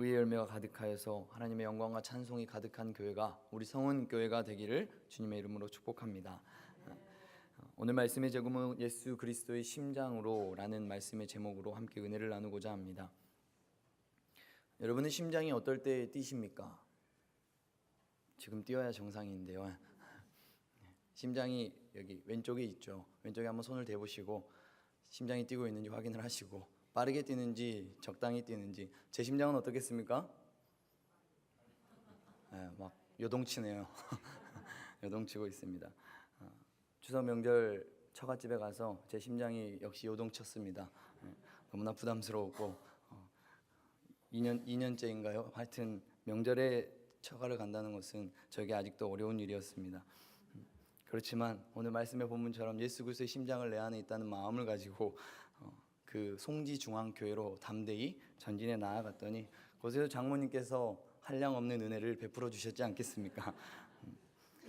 의의 열매가 가득하여서 하나님의 영광과 찬송이 가득한 교회가 우리 성은 교회가 되기를 주님의 이름으로 축복합니다. 오늘 말씀의 제목은 예수 그리스도의 심장으로 라는 말씀의 제목으로 함께 은혜를 나누고자 합니다. 여러분의 심장이 어떨 때 뛰십니까? 지금 뛰어야 정상인데요. 심장이 여기 왼쪽에 있죠. 왼쪽에 한번 손을 대보시고 심장이 뛰고 있는지 확인을 하시고, 빠르게 뛰는지 적당히 뛰는지. 제 심장은 어떻겠습니까? 막 요동치네요. 요동치고 있습니다. 추석 명절 처갓집에 가서 제 심장이 역시 요동쳤습니다. 너무나 부담스러웠고 2년째인가요? 하여튼 명절에 처가를 간다는 것은 저에게 아직도 어려운 일이었습니다. 그렇지만 오늘 말씀의 본문처럼 예수 그리스도의 심장을 내 안에 있다는 마음을 가지고 그 송지중앙교회로 담대히 전진해 나아갔더니 그곳에서 장모님께서 한량없는 은혜를 베풀어 주셨지 않겠습니까?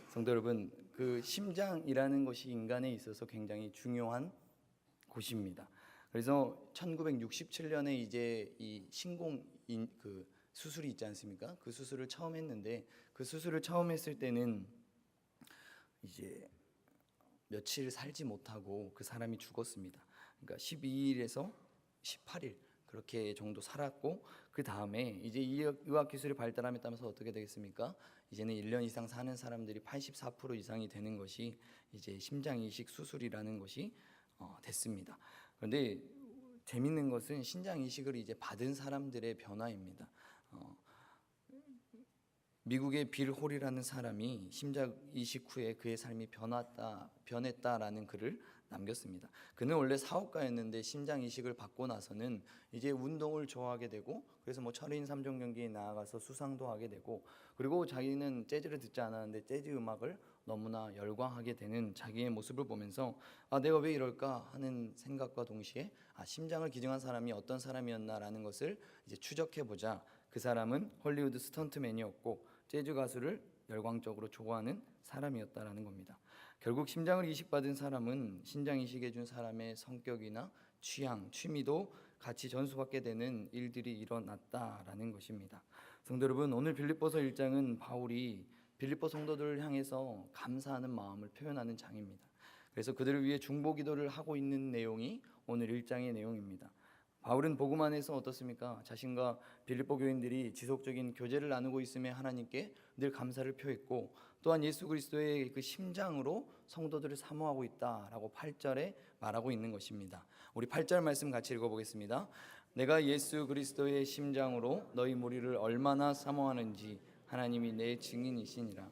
성도 여러분, 그 심장이라는 것이 인간에 있어서 굉장히 중요한 곳입니다. 그래서 1967년에 이제 이 그 수술이 있지 않습니까? 그 수술을 처음 했는데, 그 수술을 처음 했을 때는 이제 며칠 살지 못하고 그 사람이 죽었습니다. 그러니까 12일에서 18일 그렇게 정도 살았고, 그 다음에 이제 의학 기술이 발달함에 따라서 어떻게 되겠습니까? 이제는 1년 이상 사는 사람들이 84% 이상이 되는 것이 이제 심장 이식 수술이라는 것이 됐습니다. 그런데 재밌는 것은 심장 이식을 이제 받은 사람들의 변화입니다. 미국의 빌 홀이라는 사람이 심장 이식 후에 그의 삶이 변했다라는 글을 남겼습니다. 그는 원래 사업가였는데 심장 이식을 받고 나서는 이제 운동을 좋아하게 되고, 그래서 뭐 철인 3종 경기에 나아가서 수상도 하게 되고, 그리고 자기는 재즈를 듣지 않았는데 재즈 음악을 너무나 열광하게 되는 자기의 모습을 보면서 내가 왜 이럴까 하는 생각과 동시에 심장을 기증한 사람이 어떤 사람이었나라는 것을 이제 추적해 보자. 그 사람은 헐리우드 스턴트맨이었고 재즈 가수를 열광적으로 좋아하는 사람이었다라는 겁니다. 결국 심장을 이식받은 사람은 심장 이식해준 사람의 성격이나 취향, 취미도 같이 전수받게 되는 일들이 일어났다라는 것입니다. 성도 여러분, 오늘 빌립보서 1장은 바울이 빌립보 성도들을 향해서 감사하는 마음을 표현하는 장입니다. 그래서 그들을 위해 중보 기도를 하고 있는 내용이 오늘 1장의 내용입니다. 바울은 복음 안에서 어떻습니까? 자신과 빌립보 교인들이 지속적인 교제를 나누고 있음에 하나님께 늘 감사를 표했고, 또한 예수 그리스도의 그 심장으로 성도들을 사모하고 있다라고 8절에 말하고 있는 것입니다. 우리 8절 말씀 같이 읽어보겠습니다. 내가 예수 그리스도의 심장으로 너희 무리를 얼마나 사모하는지 하나님이 내 증인이시니라.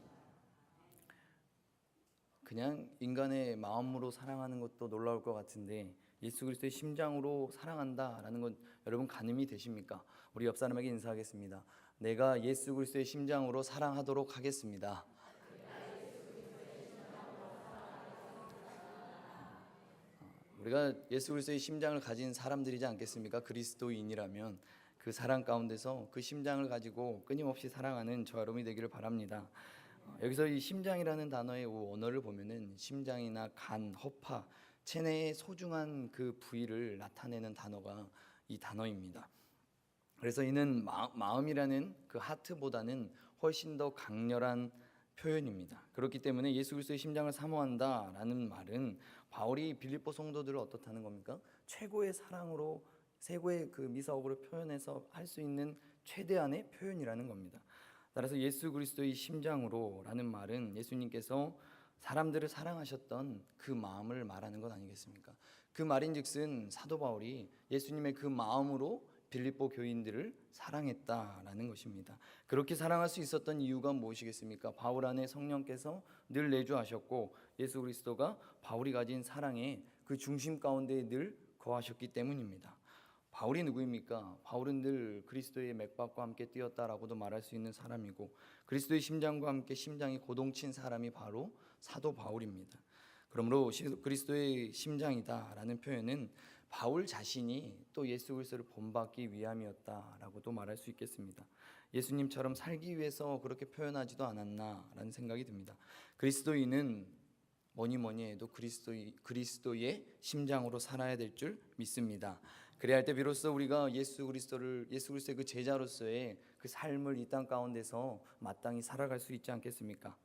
그냥 인간의 마음으로 사랑하는 것도 놀라울 것 같은데, 예수 그리스도의 심장으로 사랑한다라는 건 여러분 가늠이 되십니까? 우리 옆 사람에게 인사하겠습니다. 내가 예수 그리스도의 심장으로 사랑하도록 하겠습니다. 우리가 예수 그리스도의 심장을 가진 사람들이지 않겠습니까? 그리스도인이라면 그 사랑 가운데서 그 심장을 가지고 끊임없이 사랑하는 저 여러분이 되기를 바랍니다. 여기서 이 심장이라는 단어의 원어를 보면은 심장이나 간, 허파, 체내의 소중한 그 부위를 나타내는 단어가 이 단어입니다. 그래서 이는 마음이라는 그 하트보다는 훨씬 더 강렬한 표현입니다. 그렇기 때문에 예수 그리스도의 심장을 사모한다라는 말은 바울이 빌립보 성도들을 어떻다는 겁니까? 최고의 사랑으로, 최고의 그 미사옥으로 표현해서 할 수 있는 최대한의 표현이라는 겁니다. 따라서 예수 그리스도의 심장으로라는 말은 예수님께서 사람들을 사랑하셨던 그 마음을 말하는 것 아니겠습니까? 그 말인즉슨 사도 바울이 예수님의 그 마음으로 빌립보 교인들을 사랑했다라는 것입니다. 그렇게 사랑할 수 있었던 이유가 무엇이겠습니까? 바울 안에 성령께서 늘 내주하셨고, 예수 그리스도가 바울이 가진 사랑의 그 중심 가운데 늘 거하셨기 때문입니다. 바울이 누구입니까? 바울은 늘 그리스도의 맥박과 함께 뛰었다라고도 말할 수 있는 사람이고, 그리스도의 심장과 함께 심장이 고동친 사람이 바로 사도 바울입니다. 그러므로 그리스도의 심장이다라는 표현은 바울 자신이 또 예수 그리스도를 본받기 위함이었다라고도 말할 수 있겠습니다. 예수님처럼 살기 위해서 그렇게 표현하지도 않았나라는 생각이 듭니다. 그리스도인은 뭐니 해도 그리스도의 심장으로 살아야 될 줄 믿습니다. 그래야 할 때 비로소 우리가 예수 그리스도의 그 제자로서의 그 삶을 이 땅 가운데서 마땅히 살아갈 수 있지 않겠습니까?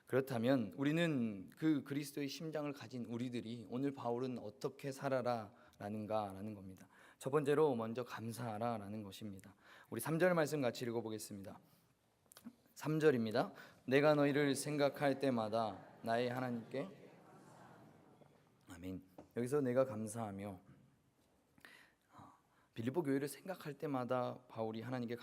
그렇다면 우리는 그 그리스도의 심장을 가진 우리들이 오늘 바울은 어떻게 살아라라는가라는 겁니다. 첫 번째로 먼저 감사하라라는 것입니다. 우리 3절 말씀 같이 읽어보겠습니다. 3절입니다. 내가 너희를 생각할 때마다 나의 하나님께 아멘. 여기서 내가 감사하며 빌립보 교회를 생각할 때마다 바울이 하나님께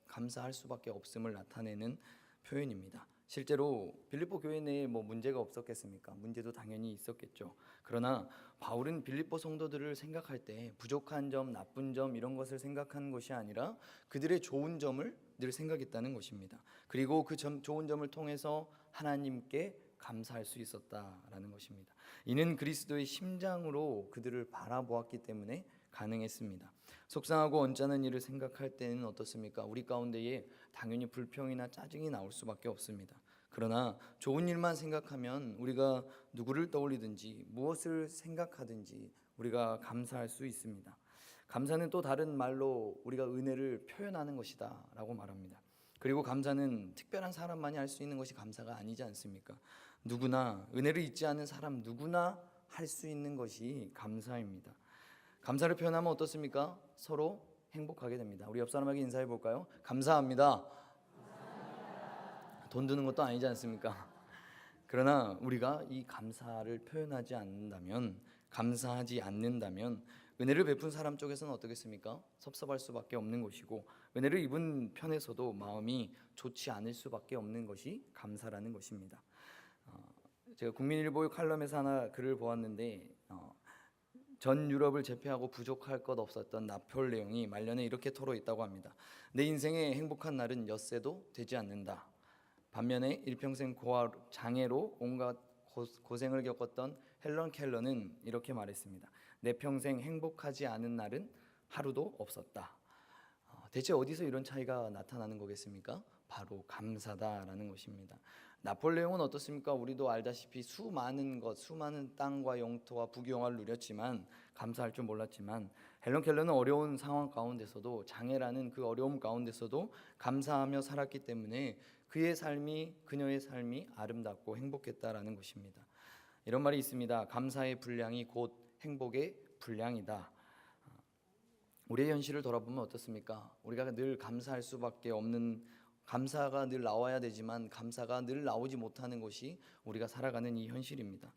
감사할 수밖에 없음을 나타내는 표현입니다. 실제로 빌립보 교회 내에 문제가 없었겠습니까? 문제도 당연히 있었겠죠. 그러나 바울은 빌립보 성도들을 생각할 때 부족한 점, 나쁜 점 이런 것을 생각하는 것이 아니라 그들의 좋은 점을 늘 생각했다는 것입니다. 그리고 그 좋은 점을 통해서 하나님께 감사할 수 있었다라는 것입니다. 이는 그리스도의 심장으로 그들을 바라보았기 때문에 가능했습니다. 속상하고 언짢은 일을 생각할 때는 어떻습니까? 우리 가운데에 당연히 불평이나 짜증이 나올 수밖에 없습니다. 그러나 좋은 일만 생각하면 우리가 누구를 떠올리든지 무엇을 생각하든지 우리가 감사할 수 있습니다. 감사는 또 다른 말로 우리가 은혜를 표현하는 것이다 라고 말합니다. 그리고 감사는 특별한 사람만이 할 수 있는 것이 감사가 아니지 않습니까? 누구나, 은혜를 잊지 않은 사람 누구나 할 수 있는 것이 감사입니다. 감사를 표현하면 어떻습니까? 서로 행복하게 됩니다. 우리 옆 사람에게 인사해 볼까요? 감사합니다. 돈 드는 것도 아니지 않습니까? 그러나 우리가 이 감사를 표현하지 않는다면, 감사하지 않는다면 은혜를 베푼 사람 쪽에서는 어떻겠습니까? 섭섭할 수밖에 없는 것이고, 은혜를 입은 편에서도 마음이 좋지 않을 수밖에 없는 것이 감사라는 것입니다. 제가 국민일보 칼럼에서 하나 글을 보았는데 전 유럽을 제패하고 부족할 것 없었던 나폴레옹이 말년에 이렇게 토로했다고 합니다. 내 인생의 행복한 날은 엿새도 되지 않는다. 반면에 일평생 장애로 온갖 고생을 겪었던 헬런 켈러는 이렇게 말했습니다. 내 평생 행복하지 않은 날은 하루도 없었다. 대체 어디서 이런 차이가 나타나는 거겠습니까? 바로 감사다라는 것입니다. 나폴레옹은 어떻습니까? 우리도 알다시피 수많은 땅과 영토와 부귀영화를 누렸지만 감사할 줄 몰랐지만 헬런 켈러는 어려운 상황 가운데서도 장애라는 그 어려움 가운데서도 감사하며 살았기 때문에 그녀의 삶이 아름답고 행복했다라는 것입니다. 이런 말이 있습니다. 감사의 분량이 곧 행복의 분량이다. 우리의 현실을 돌아보면 어떻습니까? 우리가 늘 감사할 수밖에 없는, 감사가 늘 나와야 되지만 감사가 늘 나오지 못하는 것이 우리가 살아가는 이 현실입니다.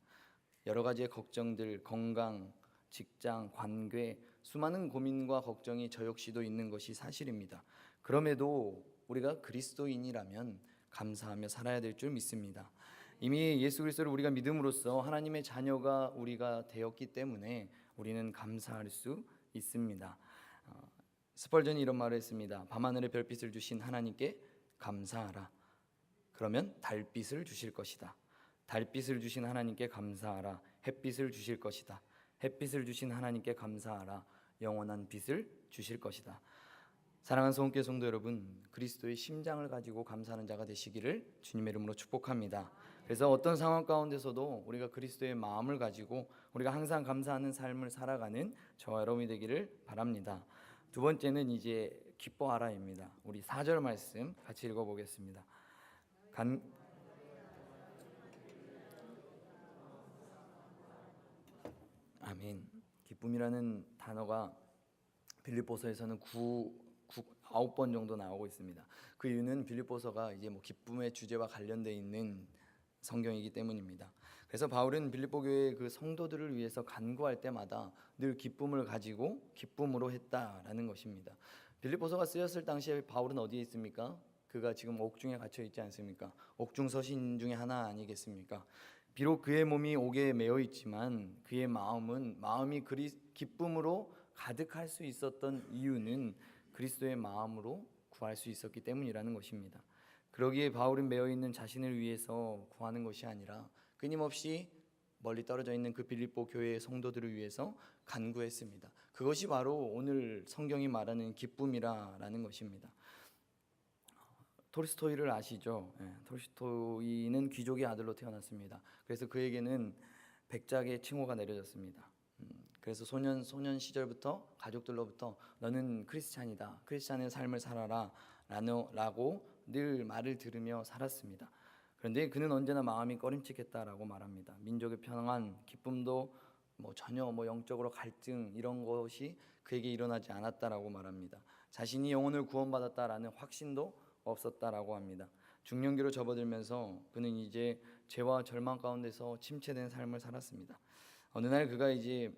여러 가지의 걱정들, 건강, 직장, 관계, 수많은 고민과 걱정이 저 역시도 있는 것이 사실입니다. 그럼에도 우리가 그리스도인이라면 감사하며 살아야 될 줄 믿습니다. 이미 예수 그리스도를 우리가 믿음으로써 하나님의 자녀가 우리가 되었기 때문에 우리는 감사할 수 있습니다. 스펄전이 이런 말을 했습니다. 밤하늘에 별빛을 주신 하나님께 감사하라. 그러면 달빛을 주실 것이다. 달빛을 주신 하나님께 감사하라. 햇빛을 주실 것이다. 햇빛을 주신 하나님께 감사하라. 영원한 빛을 주실 것이다. 사랑하는 소원교회 성도 여러분, 그리스도의 심장을 가지고 감사하는 자가 되시기를 주님의 이름으로 축복합니다. 그래서 어떤 상황 가운데서도 우리가 그리스도의 마음을 가지고 우리가 항상 감사하는 삶을 살아가는 저와 여러분이 되기를 바랍니다. 두 번째는 이제 기뻐하라입니다. 우리 4절 말씀 같이 읽어보겠습니다. 아멘. 기쁨이라는 단어가 빌립보서에서는 9번 정도 나오고 있습니다. 그 이유는 빌립보서가 이제 기쁨의 주제와 관련되어 있는 성경이기 때문입니다. 그래서 바울은 빌립보 교회의 그 성도들을 위해서 간구할 때마다 늘 기쁨을 가지고 기쁨으로 했다라는 것입니다. 빌립보서가 쓰였을 당시에 바울은 어디에 있습니까? 그가 지금 옥중에 갇혀 있지 않습니까? 옥중 서신 중에 하나 아니겠습니까? 비록 그의 몸이 옥에 매여 있지만 그의 마음이 기쁨으로 가득할 수 있었던 이유는 그리스도의 마음으로 구할 수 있었기 때문이라는 것입니다. 그러기에 바울은 매여 있는 자신을 위해서 구하는 것이 아니라 끊임없이 멀리 떨어져 있는 그 빌립보 교회의 성도들을 위해서 간구했습니다. 그것이 바로 오늘 성경이 말하는 기쁨이라는 것입니다. 톨스토이를 아시죠? 톨스토이는 귀족의 아들로 태어났습니다. 그래서 그에게는 백작의 칭호가 내려졌습니다. 그래서 소년 시절부터 가족들로부터 너는 크리스찬이다, 크리스찬의 삶을 살아라 라고 늘 말을 들으며 살았습니다. 그런데 그는 언제나 마음이 꺼림칙했다라고 말합니다. 민족의 평안, 기쁨도 전혀 영적으로 갈등 이런 것이 그에게 일어나지 않았다라고 말합니다. 자신이 영혼을 구원받았다라는 확신도 없었다라고 합니다. 중년기로 접어들면서 그는 이제 죄와 절망 가운데서 침체된 삶을 살았습니다. 어느 날 그가 이제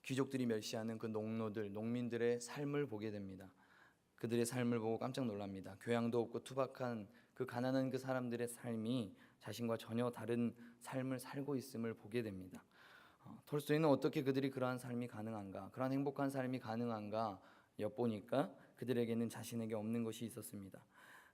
귀족들이 멸시하는 그 농민들의 삶을 보게 됩니다. 그들의 삶을 보고 깜짝 놀랍니다. 교양도 없고 투박한 그 가난한 그 사람들의 삶이 자신과 전혀 다른 삶을 살고 있음을 보게 됩니다. 톨스토이는 어떻게 그들이 그러한 삶이 가능한가, 그러한 행복한 삶이 가능한가 엿보니까 그들에게는 자신에게 없는 것이 있었습니다.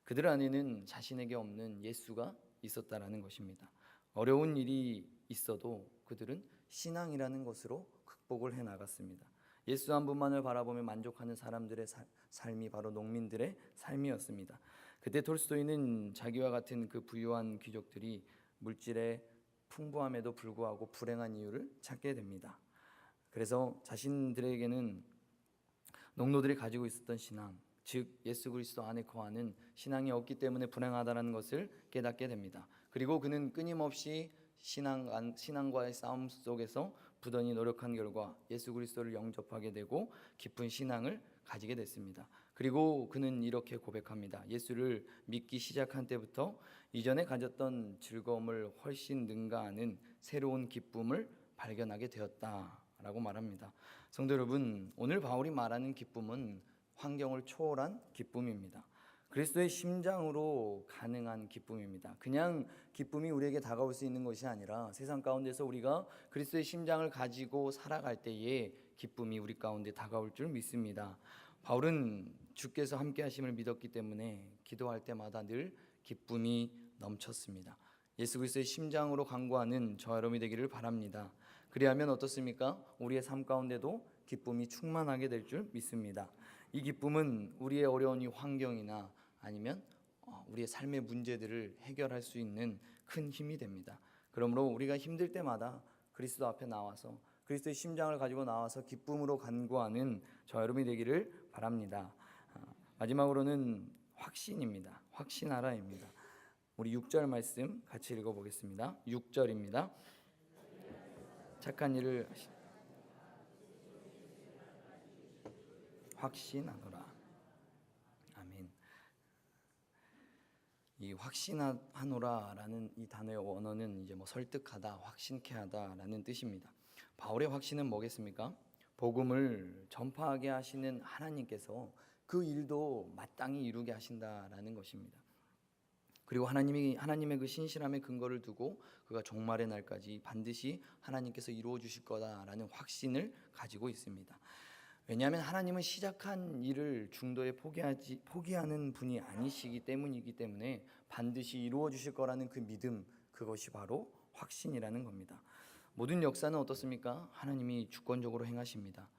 그들 안에는 자신에게 없는 예수가 있었다라는 것입니다. 어려운 일이 있어도 그들은 신앙이라는 것으로 극복을 해나갔습니다. 예수 한 분만을 바라보며 만족하는 사람들의 삶이 바로 농민들의 삶이었습니다. 그때 톨스토이는 자기와 같은 그 부유한 귀족들이 물질의 풍부함에도 불구하고 불행한 이유를 찾게 됩니다. 그래서 자신들에게는 농노들이 가지고 있었던 신앙, 즉 예수 그리스도 안에 거하는 신앙이 없기 때문에 불행하다는 것을 깨닫게 됩니다. 그리고 그는 끊임없이 신앙과의 싸움 속에서 부단히 노력한 결과 예수 그리스도를 영접하게 되고 깊은 신앙을 가지게 됐습니다. 그리고 그는 이렇게 고백합니다. 예수를 믿기 시작한 때부터 이전에 가졌던 즐거움을 훨씬 능가하는 새로운 기쁨을 발견하게 되었다라고 말합니다. 성도 여러분, 오늘 바울이 말하는 기쁨은 환경을 초월한 기쁨입니다. 그리스도의 심장으로 가능한 기쁨입니다. 그냥 기쁨이 우리에게 다가올 수 있는 것이 아니라 세상 가운데서 우리가 그리스도의 심장을 가지고 살아갈 때에 기쁨이 우리 가운데 다가올 줄 믿습니다. 바울은 주께서 함께 하심을 믿었기 때문에 기도할 때마다 늘 기쁨이 넘쳤습니다. 예수 그리스도의 심장으로 간구하는 저와 여러분이 되기를 바랍니다. 그리하면 어떻습니까? 우리의 삶 가운데도 기쁨이 충만하게 될 줄 믿습니다. 이 기쁨은 우리의 어려운 이 환경이나 아니면 우리의 삶의 문제들을 해결할 수 있는 큰 힘이 됩니다. 그러므로 우리가 힘들 때마다 그리스도 앞에 나와서 그리스도의 심장을 가지고 나와서 기쁨으로 간구하는 저 여러분이 되기를 바랍니다. 마지막으로는 확신입니다. 확신하라입니다. 우리 6절 말씀 같이 읽어보겠습니다. 6절입니다. 착한 일을 확신하노라. 아멘. 이 확신하노라라는 이 단어의 원어는 이제 설득하다, 확신케 하다라는 뜻입니다. 바울의 확신은 뭐겠습니까? 복음을 전파하게 하시는 하나님께서 그 일도 마땅히 이루게 하신다라는 것입니다. 그리고 하나님의 그 신실함의 근거를 두고 그가 종말의 날까지 반드시 하나님께서 이루어 주실 거다라는 확신을 가지고 있습니다. 왜냐하면 하나님은 시작한 일을 중도에 포기하는 분이 아니시기 때문에 반드시 이루어 주실 거라는 그 믿음, 그것이 바로 확신이라는 겁니다. 모든 역사는 어떻습니까? 하나님이 주권적으로 행하십니다.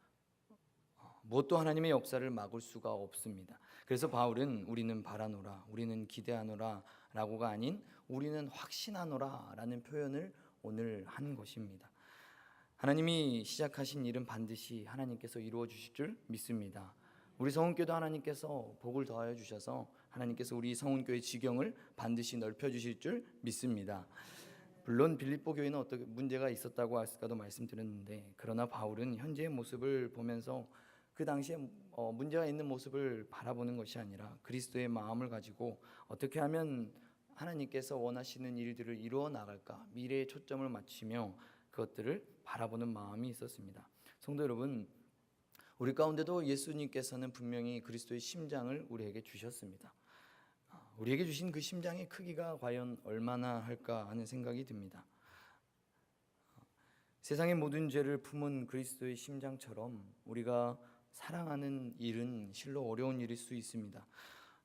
무엇도 하나님의 역사를 막을 수가 없습니다. 그래서 바울은 우리는 바라노라, 우리는 기대하노라 라고가 아닌 우리는 확신하노라 라는 표현을 오늘 한 것입니다. 하나님이 시작하신 일은 반드시 하나님께서 이루어 주실 줄 믿습니다. 우리 성훈교도 하나님께서 복을 더하여 주셔서 하나님께서 우리 성훈교의 지경을 반드시 넓혀 주실 줄 믿습니다. 물론 빌립보 교회는 어떻게 문제가 있었다고 아까도 말씀드렸는데, 그러나 바울은 현재의 모습을 보면서 그 당시에 문제가 있는 모습을 바라보는 것이 아니라 그리스도의 마음을 가지고 어떻게 하면 하나님께서 원하시는 일들을 이루어 나갈까, 미래에 초점을 맞추며 그것들을 바라보는 마음이 있었습니다. 성도 여러분, 우리 가운데도 예수님께서는 분명히 그리스도의 심장을 우리에게 주셨습니다. 우리에게 주신 그 심장의 크기가 과연 얼마나 할까 하는 생각이 듭니다. 세상의 모든 죄를 품은 그리스도의 심장처럼 우리가 사랑하는 일은 실로 어려운 일일 수 있습니다.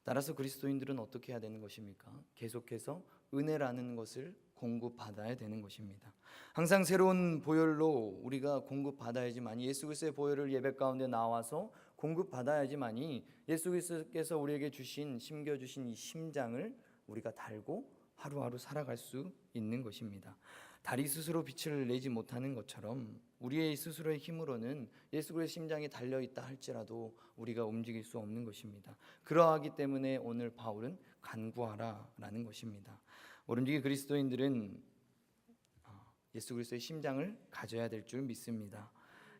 따라서 그리스도인들은 어떻게 해야 되는 것입니까? 계속해서 은혜라는 것을 공급받아야 되는 것입니다. 항상 새로운 보혈로 우리가 공급받아야지만이, 예수 그리스도의 보혈을 예배 가운데 나와서 공급받아야지만이 예수 그리스도께서 우리에게 심겨주신 이 심장을 우리가 달고 하루하루 살아갈 수 있는 것입니다. 달이 스스로 빛을 내지 못하는 것처럼 우리의 스스로의 힘으로는 예수 그리스도의 심장이 달려 있다 할지라도 우리가 움직일 수 없는 것입니다. 그러하기 때문에 오늘 바울은 간구하라라는 것입니다. 오른쪽의 그리스도인들은 예수 그리스도의 심장을 가져야 될 줄 믿습니다.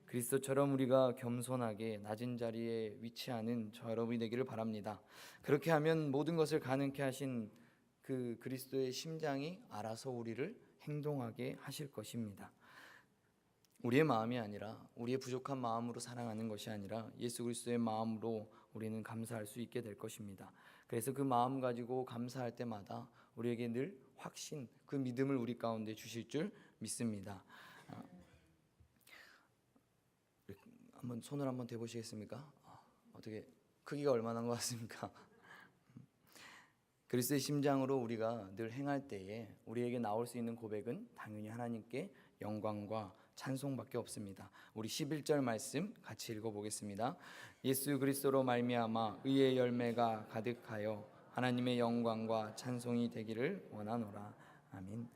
그리스도처럼 우리가 겸손하게 낮은 자리에 위치하는 저 여러분이 되기를 바랍니다. 그렇게 하면 모든 것을 가능케 하신 그 그리스도의 심장이 알아서 우리를 행동하게 하실 것입니다. 우리의 마음이 아니라 우리의 부족한 마음으로 사랑하는 것이 아니라 예수 그리스도의 마음으로 우리는 감사할 수 있게 될 것입니다. 그래서 그 마음 가지고 감사할 때마다 우리에게 늘 확신, 그 믿음을 우리 가운데 주실 줄 믿습니다. 한번 손을 한번 대보시겠습니까? 어떻게 크기가 얼마나 것 같습니까? 그리스도의 심장으로 우리가 늘 행할 때에 우리에게 나올 수 있는 고백은 당연히 하나님께 영광과 찬송밖에 없습니다. 우리 11절 말씀 같이 읽어보겠습니다. 예수 그리스도로 말미암아 의의 열매가 가득하여 하나님의 영광과 찬송이 되기를 원하노라. 아멘.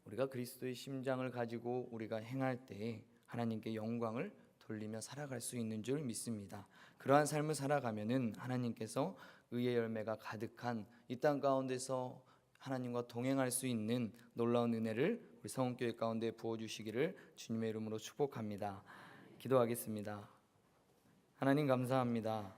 우리가 그리스도의 심장을 가지고 우리가 행할 때에 하나님께 영광을 돌리며 살아갈 수 있는 줄 믿습니다. 그러한 삶을 살아가면은 하나님께서 의의 열매가 가득한 이 땅 가운데서 하나님과 동행할 수 있는 놀라운 은혜를 우리 성원교회 가운데 부어주시기를 주님의 이름으로 축복합니다. 기도하겠습니다. 하나님 감사합니다.